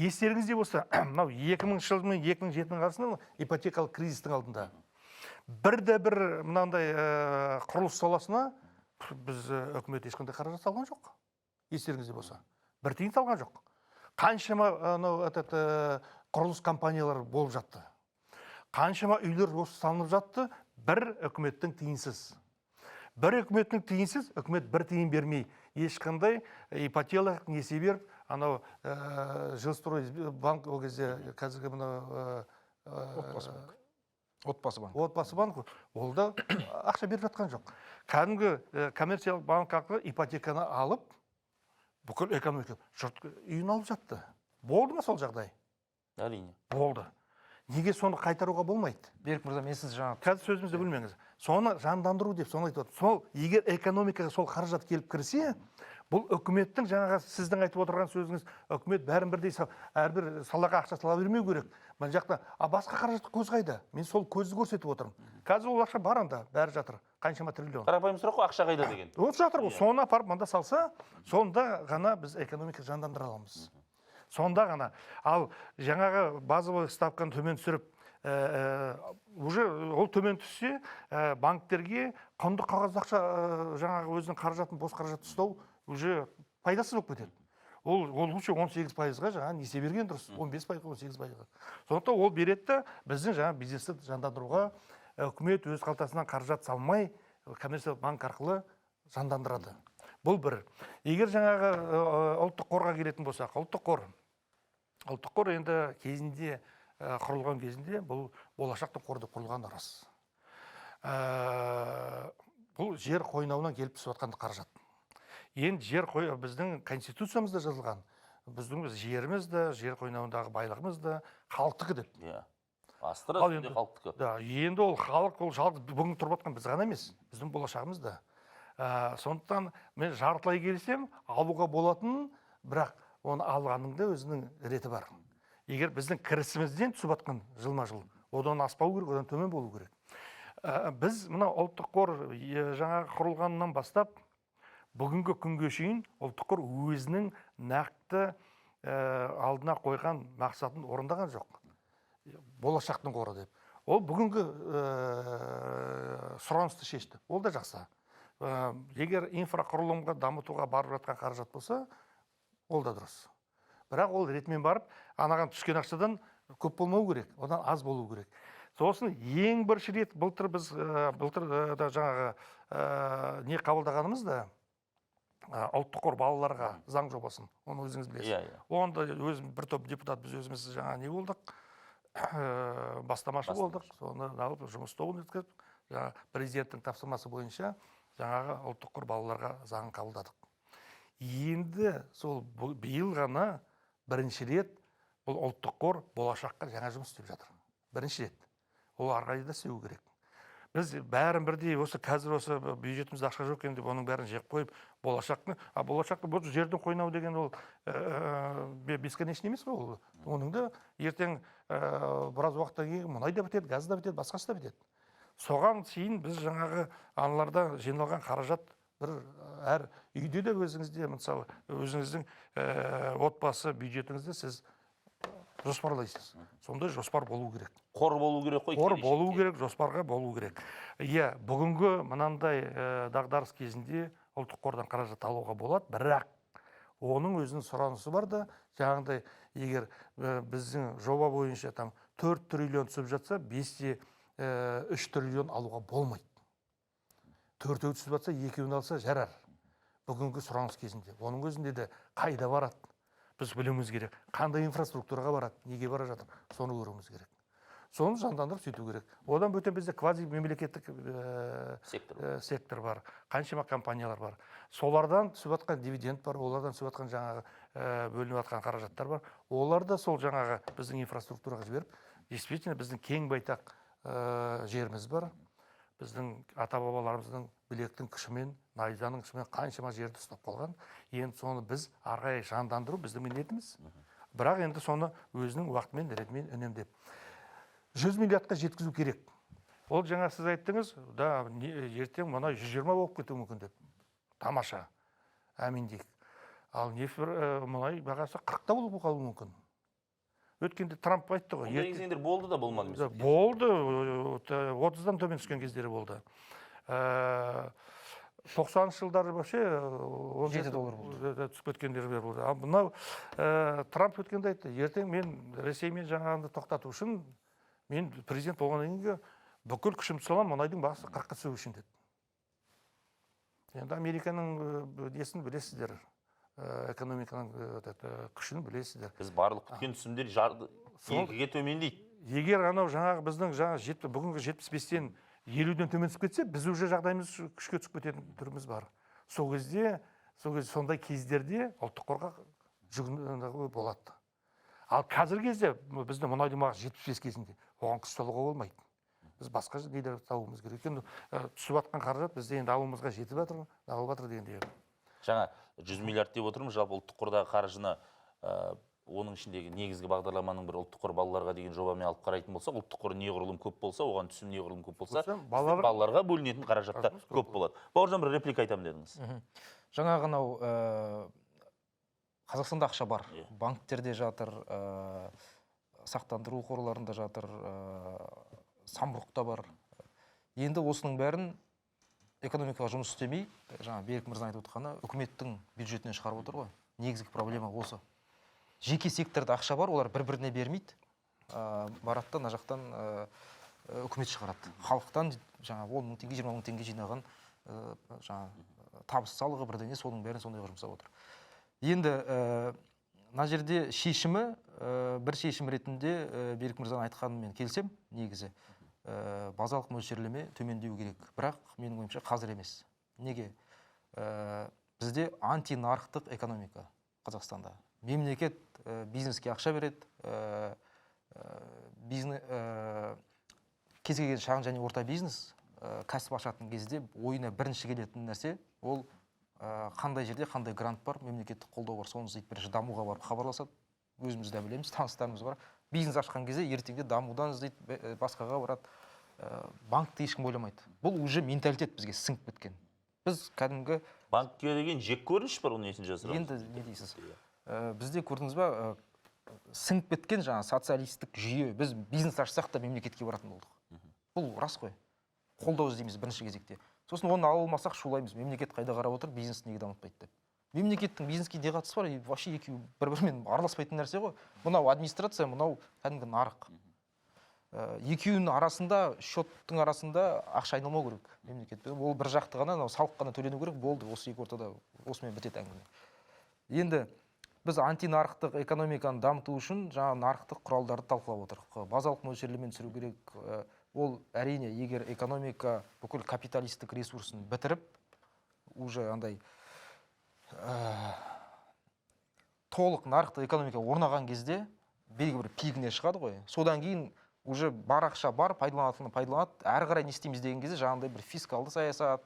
естеріңізде болса, мынау 2000 жыл мен 2007 арасында ипотекалық кризистің алдында бір мынандай құрылыс саласына біз үкімет ешқандай қаражат салған жоқ. Естеріңізде болса, бір тиын салған жоқ. Қаншама құрылыс компаниялары болып жатты. Қаншама үйлер осы салынып жатты, бір үкіметтің тиынсыз. Бір үкіметтің тиынсыз, үкімет бір тиын бермей, ешқандай ипотекалық несие беріп, анау жилстрой банк ол кезде қазіргі мынау отбасы банк ол да ақша беріп жатқан жоқ. Кәдімгі коммерциялық банк арқылы ипотеканы алып, бүкіл экономика жұрт үйін алып жатты. Болды ма сол жағдай? Әрине. Болды. Неге соны қайтаруға болмайды? Берік мырза, мен сіз жаңа қазір сөзімізді бөлмеңіз. Соны жандандыру деп соны айтып отыр. Сол егер экономикаға сол қаражат келіп кірсе, бұл үкіметтің жаңағы сіздің айтып отырған сөзіңіз, үкімет бәрін бірдей әрбір салаға ақша сала бермеу керек. Мына жақта басқа қаражат көз қайда? Мен сол көзді көрсетіп отырмын. Қазір ол ақша бар анда, бәрі жатыр. Қаншама триллион. Қарапайым сұрақ қой, ақша қайда деген. Ол жатыр ғой. Соны апарып мында салса, сонда ғана біз экономика жандандыра аламыз. Сонда ғана. Ал жаңағы базовый ставканы төмен түсіріп, уже ол төмен түссе, банктерге құнды қағаз ақша жаңағы өзінің қаражатын, бос қаражат ұстау уже пайдасыз болып кетеді. Ол лучше 18%-ға жаңа несие берген дұрыс, 15%-ға, 18%-ға. Сондықтан ол береді, біздің жаңа бизнесті жандандыруға үкімет өз қалтасынан қаражат салмай, коммерциялық банк арқылы жандандырады. Бұл бір. Егер жаңағы ұлттық қорға келетін болсақ, ұлттық қор енді кезінде құрылған кезінде бұл болашақтың қорды құрылған рас. Бұл жер қойнауынан келіп түсіп жатқан қаражат. Енді жер біздің конституциямызда жазылған. Біздің жеріміз де, жер қойнауындағы байлығымыз да халықтікі деп. Астыры үстінде халықтікі. Енді ол халық, ол жалғыз бүгін тұрып жатқан біз ғана емес, біздің болашағымыз да. Сондықтан мен жартылай келсем, алуға болатын, бірақ оны алғанның да өзінің реті бар. Егер біздің кірісімізден түсіп жатқан жылма-жыл, одан аспау керек, одан төмен болу керек. Біз мына ұлттық қор жаңа құрылғаннан бастап, бүгінгі күнге шейін ұлттық қор өзінің нақты алдына қойған мақсатын орындаған жоқ. Болашақтың қоры деп. Ол бүгінгі сұранысты шешті. Ол да жақсы. Егер инфрақұрылымға дамытуға барып жатқан қаражат болса, ол да дұрыс. Бірақ ол ретімен барып, анаған түскен ақшадан көп болмау керек, одан аз болу керек. Сосын ең бірінші рет былтыр да жаңағы не қабылдағанымыз да ұлттық қор балаларға заң жобасын, оны өзіңіз білесіз. Онда өзім бір топ депутат біз өзіміз жаңа не болдық, бастамашы болдық, соны алып жұмыс тобын өткізіп, президенттің тапсырмасы бойынша жаңағы ұлттық қор балаларға заңын қабылдадық. Енді сол биыл ғана бірінші рет бұл ұлттық қор болашаққа жаңа жұмыс істеп жатыр. Бірінші рет. Ол арқайда істеу керек. Біз бәрін бірдей осы қазір осы бюджетімізде ақша жоқ екен деп оның бәрін жеп қойып, болашақты бұл жердің қойнауы деген ол бесконечный емес қой. Оның да ертең біраз уақыттан кейін мұнай да бітеді, газ да бітеді, басқасы да бітеді. Соған шейін біз жаңағы аналарда жиналған қаражат бір әр үйде де өзіңізде, мысалы, өзіңіздің отбасы бюджетіңізде сіз жоспарлайсыз. Сондай жоспар болу керек. Қор болу керек қой. Қор болу керек, жоспарға болу керек. Бүгінгі мынандай дағдарыс кезінде ұлттық қордан қаражат алуға болады, бірақ оның өзінің сұранысы бар да, жаңағыдай егер біздің жоба бойынша 4 триллион түсіп жатса, 5-3 триллион алуға болмайды. 4-еу түсіп жатса, 2-еуін алса жарар. Бүгінгі сұраныс кезінде. Оның өзінде де қайда барады? Біз білуіміз керек. Қандай инфраструктураға барады, неге бара жатыр, соны көруіміз керек. Соны жандандырып сөйту керек. Одан бөтен бізде квази мемлекеттік сектор бар, қаншама компаниялар бар. Солардан түсіп жатқан дивиденд бар, олардан түсіп жатқан жаңағы бөлініп жатқан қаражаттар бар. Олар да сол жаңағы біздің инфраструктураға жіберіп, действительно біздің кең байтақ жеріміз бар. Біздің ата-бабаларымыздың білектің күшімен, найзаның күшімен қаншама жерді ұстап қалған. Енді соны біз арғай жандандыру біздің міндетіміз. Бірақ енді соны өзінің уақытымен, ретімен үнемдеп. 100 миллиардқа жеткізу керек. Ол жаңа сіз айттыңыз, ертең мұнай 120 болып кетуі мүмкін деп. Тамаша. Әмин дейік. Ал мұнай бағасы 40-та болып қалуы мүмкін. өткенде Трамп айтты ғой. Ондай кезеңдер болды да болмады ма? Болды, 30-дан төмен түскен кездері болды. 90-шы жылдары вообще $7 болды. түсіп кеткендері болды. Ал мынау Трамп өткенде айтты, ертең мен Ресеймен жаңағынды тоқтату үшін мен президент болғаннан кейін бүкіл күшімді саламын, мұнайдың бағасы 40-қа түсу үшін деді. Енді Американың несін білесіздер, экономиканың күшін білесіздер. Біз барлық күткен түсімдер екіге төмендейді. Егер анау жаңағы біздің бүгінгі 75-тен 50-ден төмен түсіп кетсе, біз уже жағдайымыз күшке түсіп кететін түріміз бар. Сол кезде сондай кездерде ұлттық қорға жүгінуге болады. Ал қазіргі кезде біздің мұнайдың бағасы 75 кезінде оған күш салуға болмайды. Біз басқа нелер табуымыз керек. Өйткені түсіп жатқан қаражат бізде енді алуымызға жетіп жатыр, алып жатыр дегендей. Жаңа 100 миллиард деп отырмыз, жалпы ұлттық қордағы қаржыны оның ішіндегі негізгі бағдарламаның бір ұлттық қор балаларға деген жобамен алып қарайтын болсақ, ұлттық қор неғұрлым көп болса, оған түсім неғұрлым көп болса, балаларға бөлінетін қаражатта көп болады. Бауыржан, бір реплика айтамын дедіңіз. Жаңа ғанау Қазақстанда ақша бар, банктерде жатыр, сақтандыру қорларында жатыр, самұрықта бар. Енді осының бәрін экономикаға жұмыс істемей, жаңа Берік мырза айтып отырғаны, үкіметтің бюджетінен шығарып отыр ғой. Негізгі проблема осы. Жеке секторда ақша бар, олар бір-біріне бермейді. Барады да, мына жақтан үкімет шығарады. Халықтан жаңа 10 мың теңге, 20 мың теңге жинаған жаңа табыс салығы бірдеңе, соның бәрін сондайға жұмсап отыр. Енді мына жерде шешімі, бір шешім ретінде Берік мырзаның айтқанымен келсем, негізі базалық мөлшерлеме төмендеу керек. Бірақ менің ойымша қазір емес. Неге? Бізде антинарықтық экономика Қазақстанда. Мемлекет бизнеске ақша береді, кез келген шағын және орта бизнес кәсіп ашатын кезде ойына бірінші келетін нәрсе ол қандай жерде қандай грант бар, мемлекеттік қолдау бар, соны іздейді. Бірінші дамуға барып хабарласады. Өзіміз де білеміз, таныстарымыз бар. Бизнес ашқан кезде ертеңде дамудан іздейді, басқаға барады. Банкты ешкім ойламайды. Бұл уже менталитет бізге сіңіп кеткен. Біз кәдімгі банкке деген жек көрініш бар, оның несін жасырамыз? Енді не дейсіз? Бізде көрдіңіз ба, сіңіп кеткен жаңа социалистік жүйе. Біз бизнес ашсақ та мемлекетке баратын болдық. Бұл рас қой. Қолдау іздейміз бірінші кезекте. Сосын оны ала алмасақ шулаймыз. Мемлекет қайда қарап отыр, бизнес неге дамытпайды деп. Мемлекеттің бизнеске не қатысы бар? Вообще екеуі бір-бірімен араласпайтын нәрсе ғой. Мынау администрация, мынау кәдімгі нарық. Екеуінің арасында, счеттың арасында ақша айналмау керек мемлекет. Ол бір жақты ғана, салық қана төлену керек, болды. Осы екі ортада осымен бітеді әңгіме. Енді біз антинарықтық экономиканы дамыту үшін жаңа нарықтық құралдарды талқылап отырық. Базалық мөлшерлемені түсіру керек. Ол әрине, егер экономика бүкіл капиталистік ресурсын бітіріп, уже андай толық нарықтық экономика орнаған кезде белгілі бір пигіне шығады ғой. Содан кейін уже бар ақша бар, пайдаланатыны пайдаланады. Әрі қарай не істейміз деген кезде жаңағындай бір фискалды саясат,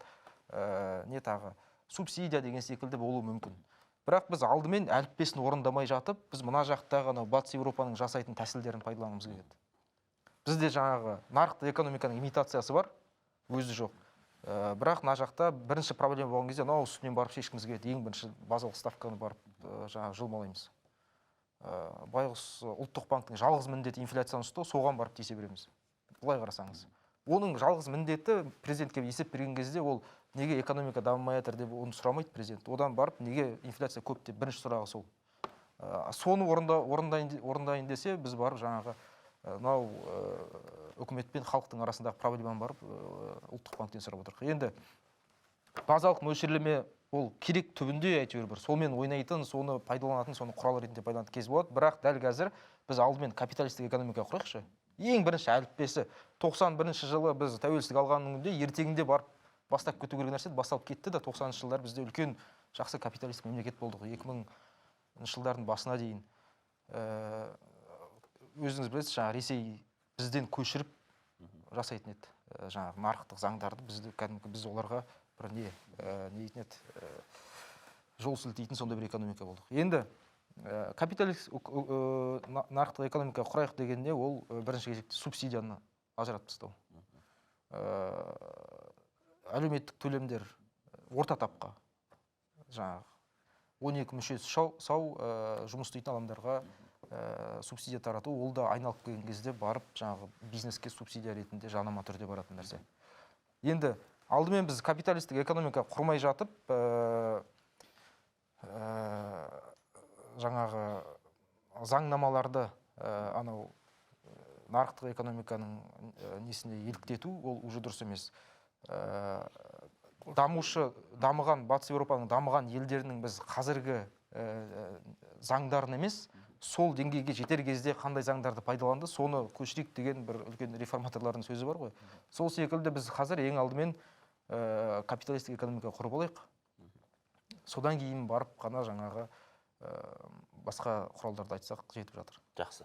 не тағы субсидия деген секілді болуы мүмкін. Бірақ біз алдымен әліппесін орындамай жатып, біз мына жақтағы батыс Еуропаның жасайтын тәсілдерін пайдалануымыз келеді. Бізде жаңағы нарықтық экономиканың имитациясы бар, өзі жоқ. Бірақ мына жақта бірінші проблема болған кезде мынау үстінен барып шешкіміз келеді. Ең бірінші базалық ставканы барып жаңағы жұлмалаймыз. Байғұс ұлттық банктың жалғыз міндеті инфляцияны ұстау, соған барып тиісе береміз. Былай қарасаңыз. Оның жалғыз міндеті президентке есеп берген кезде ол неге экономика дамымай жатыр деп оны сұрамайды президент. Одан барып неге инфляция көп деп бірінші сұрағы сол. Соны орындайын десе біз барып жаңағы мынау үкімет пен халықтың арасындағы проблеманы барып ұлттық банктен сұрап отырық. Енді базалық мөлшерлеме ол керек түбінде әйтеуір бір солмен ойнайтын, соны пайдаланатын, соны құрал ретінде пайдаланатын кез болады. Бірақ дәл қазір біз алдымен капиталистік экономика құрайықшы. Ең бірінші әліппесі 91 жылы біз тәуелсіздік алғанның күнде ертеңінде барып бастап кету керек нәрсе басталып кетті да 90-шы жылдар бізде үлкен жақсы капиталистік мемлекет болдық. 2000 жылдардың басына дейін өзіңіз білесіз, жаңа Ресей бізден көшіріп жасайтын еді. Жаңағы нарықтық заңдарды біз оларға бір дейтін еді, жол сілтейтін сондай бір экономика болдық. Енді капиталистік нарықтық экономика құрайық дегенде ол бірінші кезекте субсидияны ажыратып тастау. Әлеуметтік төлемдер орта тапқа, жаңағы 12 мүшесі сау жұмыс істейтін адамдарға субсидия тарату, ол да айналып келген кезде барып жаңағы бизнеске субсидия ретінде жанама түрде баратын нәрсе. Енді алдымен біз капиталистік экономика құрмай жатып, жаңағы заңнамаларды анау нарықтық экономиканың несіне еліктету, ол уже дұрыс емес. Дамыған Батыс Еуропаның дамыған елдерінің біз қазіргі заңдарын емес, сол деңгейге жетер кезде қандай заңдарды пайдаланды, соны көшірейік деген бір үлкен реформаторлардың сөзі бар ғой. Сол секілді біз қазір ең алдымен капиталистік экономика құрып алайық. Содан кейін барып қана жаңағы басқа құралдарды айтсақ жетіп жатыр. Жақсы.